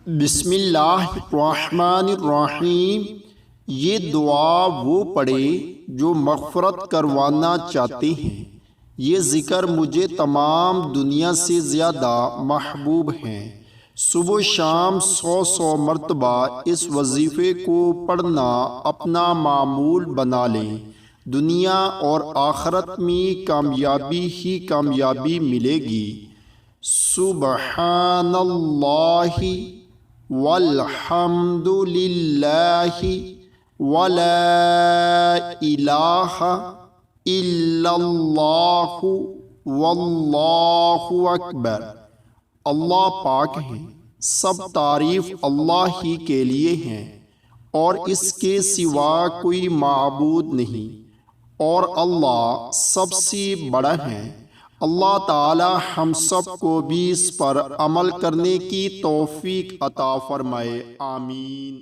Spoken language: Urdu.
بسم اللہ الرحمن الرحیم۔ یہ دعا وہ پڑھے جو مغفرت کروانا چاہتے ہیں۔ یہ ذکر مجھے تمام دنیا سے زیادہ محبوب ہیں۔ صبح و شام 100 مرتبہ اس وظیفے کو پڑھنا اپنا معمول بنا لیں۔ دنیا اور آخرت میں کامیابی ہی کامیابی ملے گی۔ سبحان اللہ والحمد للہ ولا الہ الا اللہ واللہ اکبر۔ اللہ پاک ہیں، سب تعریف اللہ ہی کے لیے ہیں اور اس کے سوا کوئی معبود نہیں، اور اللہ سب سے بڑا ہے۔ اللہ تعالی ہم سب کو بھی اس پر عمل کرنے کی توفیق عطا فرمائے، آمین۔